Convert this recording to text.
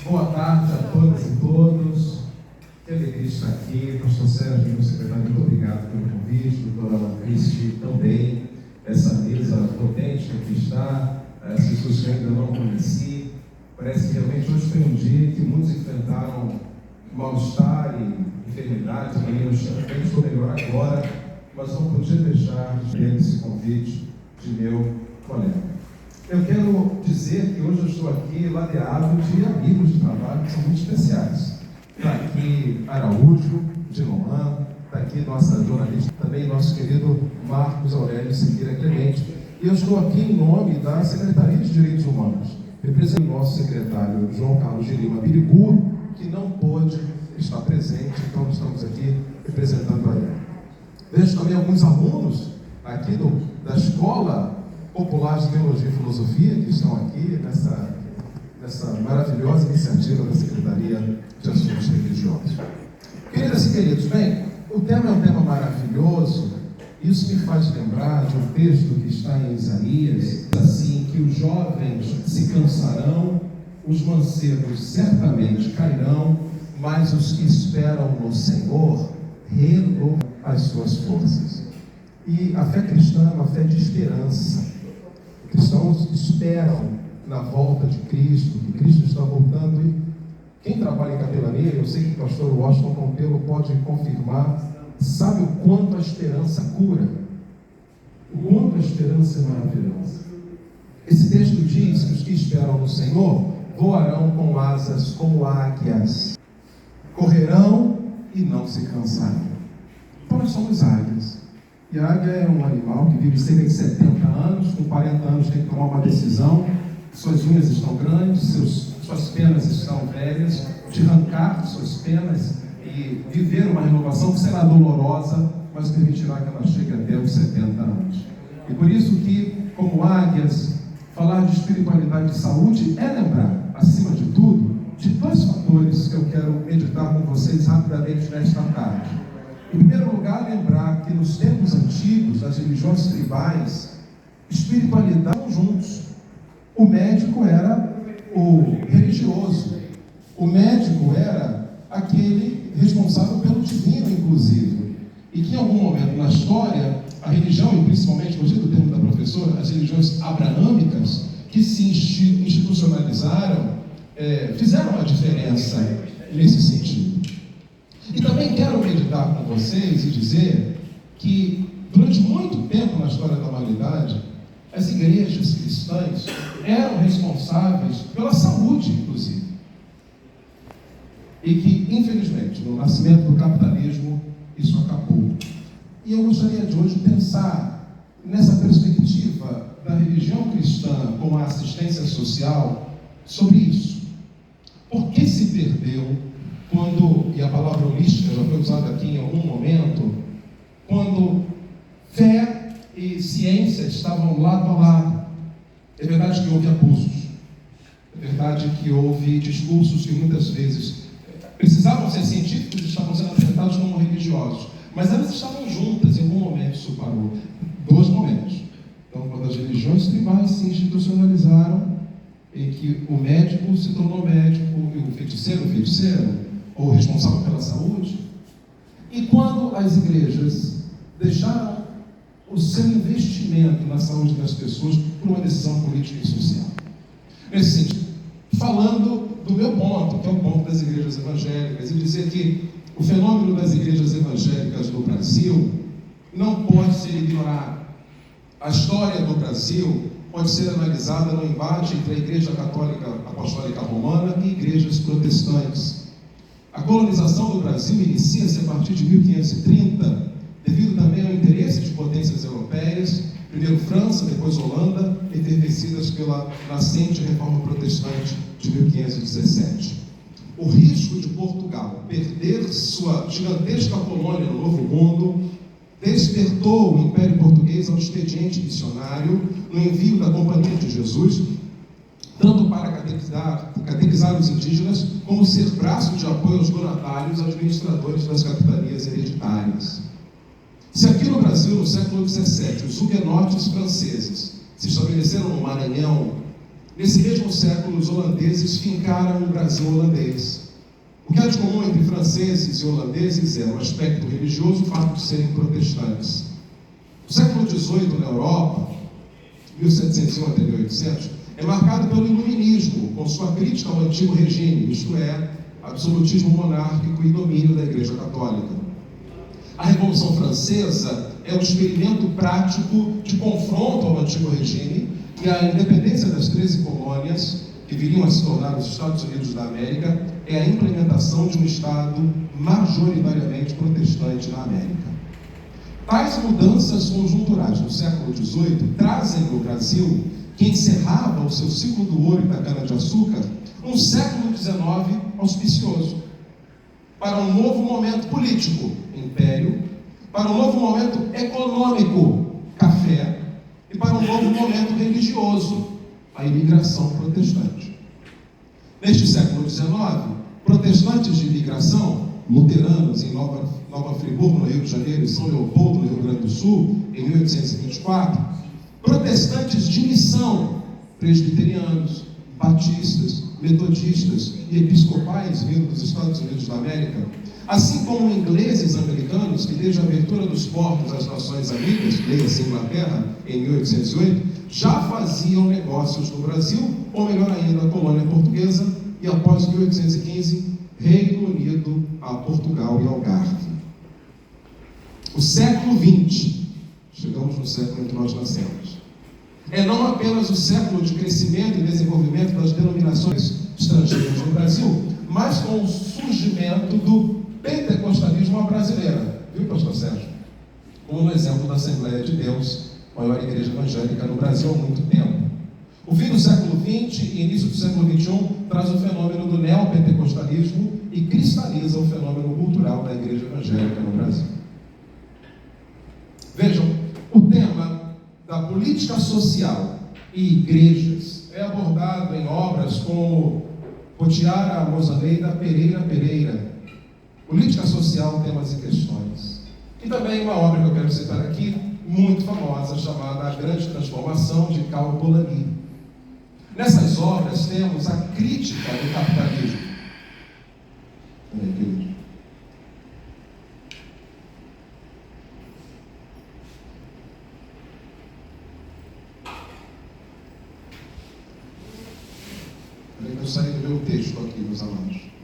Boa tarde a todas e todos. Que alegria estar aqui. Pastor Sérgio, meu secretário, muito obrigado pelo convite. Doutora Ana Cristi também. Essa mesa potente que aqui está. As pessoas que eu ainda não conheci. Parece que realmente hoje foi um dia que muitos enfrentaram mal-estar e enfermidade. Eu estou melhor agora, mas não podia deixar de ter esse convite de meu colega. Eu quero dizer que hoje eu estou aqui ladeado de amigos de trabalho que são muito especiais. Está aqui Araújo, de Loan, está aqui nossa jornalista, também nosso querido Marcos Aurélio Siqueira Clemente. E eu estou aqui em nome da Secretaria de Direitos Humanos, representando o nosso secretário João Carlos de Lima Biriguru, que não pôde estar presente, então estamos aqui representando a ele. Vejo também alguns alunos aqui da Escola Popular de Teologia e Filosofia, que estão aqui nessa maravilhosa iniciativa da Secretaria de Assuntos Religiosos. Queridas e queridos, bem, o tema é um tema maravilhoso. Isso me faz lembrar de um texto que está em Isaías, assim, que os jovens se cansarão, os mancebos certamente cairão, mas os que esperam no Senhor renovam as suas forças. E a fé cristã é uma fé de esperança. Cristãos esperam na volta de Cristo, que Cristo está voltando. E quem trabalha em capelania, eu sei que o pastor Washington Pompelo pode confirmar, sabe o quanto a esperança cura, o quanto a esperança é maravilhosa. Esse texto diz que os que esperam no Senhor voarão com asas como águias, correrão e não se cansarão. Então nós somos águias. E a águia é um animal que vive cerca de 70 anos, com 40 anos tem que tomar uma decisão, suas unhas estão grandes, suas penas estão velhas, de arrancar suas penas e viver uma renovação que será dolorosa, mas permitirá que ela chegue até os 70 anos. E por isso que, como águias, falar de espiritualidade e saúde é lembrar, acima de tudo, de dois fatores que eu quero meditar com vocês rapidamente nesta tarde. Em primeiro lugar, lembrar que nos tempos antigos, das religiões tribais, espiritualidade eram juntos. O médico era o religioso. O médico era aquele responsável pelo divino, inclusive. E que em algum momento na história, a religião, e principalmente, gostei do termo da professora, as religiões abraâmicas, que se institucionalizaram, fizeram a diferença nesse sentido. E também quero meditar com vocês e dizer que, durante muito tempo na história da humanidade, as igrejas cristãs eram responsáveis pela saúde, inclusive. E que, infelizmente, no nascimento do capitalismo, isso acabou. E eu gostaria de hoje pensar nessa perspectiva da religião cristã como a assistência social sobre isso. Por que se perdeu quando, e a palavra holística já foi usada aqui em algum momento, quando fé e ciência estavam lado a lado? É verdade que houve abusos, é verdade que houve discursos que muitas vezes precisavam ser científicos e estavam sendo apresentados como religiosos, mas elas estavam juntas. Em algum momento isso parou. Dois momentos. Então, quando as religiões tribais se institucionalizaram, em que o médico se tornou médico e o feiticeiro, ou responsável pela saúde, e quando as igrejas deixaram o seu investimento na saúde das pessoas por uma decisão política e social. Nesse sentido, falando do meu ponto, que é o ponto das igrejas evangélicas, e dizer que o fenômeno das igrejas evangélicas no Brasil não pode ser ignorado. A história do Brasil pode ser analisada no embate entre a Igreja Católica Apostólica Romana e igrejas protestantes. A colonização do Brasil inicia-se a partir de 1530, devido também ao interesse de potências europeias, primeiro França, depois Holanda, entorpecidas pela nascente reforma protestante de 1517. O risco de Portugal perder sua gigantesca colônia no Novo Mundo despertou o Império Português ao expediente missionário no envio da Companhia de Jesus, tanto para catequizar os indígenas, como ser braço de apoio aos donatários, administradores das capitanias hereditárias. Se aqui no Brasil, no século XVII, os huguenotes franceses se estabeleceram no Maranhão, Nesse mesmo século, os holandeses fincaram o Brasil holandês. O que há de comum entre franceses e holandeses é o aspecto religioso, o fato de serem protestantes. O século XVIII na Europa, 1701 até 1800, é marcado pelo iluminismo, com sua crítica ao antigo regime, isto é, absolutismo monárquico e domínio da Igreja Católica. A Revolução Francesa é um experimento prático de confronto ao antigo regime, e a independência das 13 colônias, que viriam a se tornar os Estados Unidos da América, é a implementação de um Estado majoritariamente protestante na América. Tais mudanças conjunturais no século XVIII trazem no Brasil, que encerrava o seu ciclo do ouro e da cana-de-açúcar, um século XIX auspicioso, para um novo momento político, império, para um novo momento econômico, café, e para um novo momento religioso, a imigração protestante. Neste século XIX, protestantes de imigração, luteranos em Nova Friburgo, no Rio de Janeiro, e São Leopoldo, no Rio Grande do Sul, em 1824, protestantes de missão, presbiterianos, batistas, metodistas e episcopais vindo dos Estados Unidos da América, assim como ingleses americanos que desde a abertura dos portos às nações amigas, leia-se Inglaterra, em 1808, já faziam negócios no Brasil, ou melhor ainda, a colônia portuguesa, e após 1815, Reino Unido a Portugal e Algarve. O século XX, chegamos no século em que nós nascemos, é não apenas o século de crescimento e desenvolvimento das denominações estrangeiras no Brasil, mas com o surgimento do pentecostalismo à brasileira, viu, pastor Sérgio? Como no exemplo da Assembleia de Deus, maior igreja evangélica no Brasil há muito tempo. O fim do século XX e início do século XXI traz o fenômeno do neopentecostalismo e cristaliza o fenômeno cultural da igreja evangélica no Brasil. Vejam, o tema da política social e igrejas é abordado em obras como Potiara Mosaneida Pereira, Política Social, Temas e Questões. E também uma obra que eu quero citar aqui, muito famosa, chamada A Grande Transformação, de Karl Polanyi. Nessas obras temos a crítica do capitalismo. Eu saí do meu texto aqui, meus amados.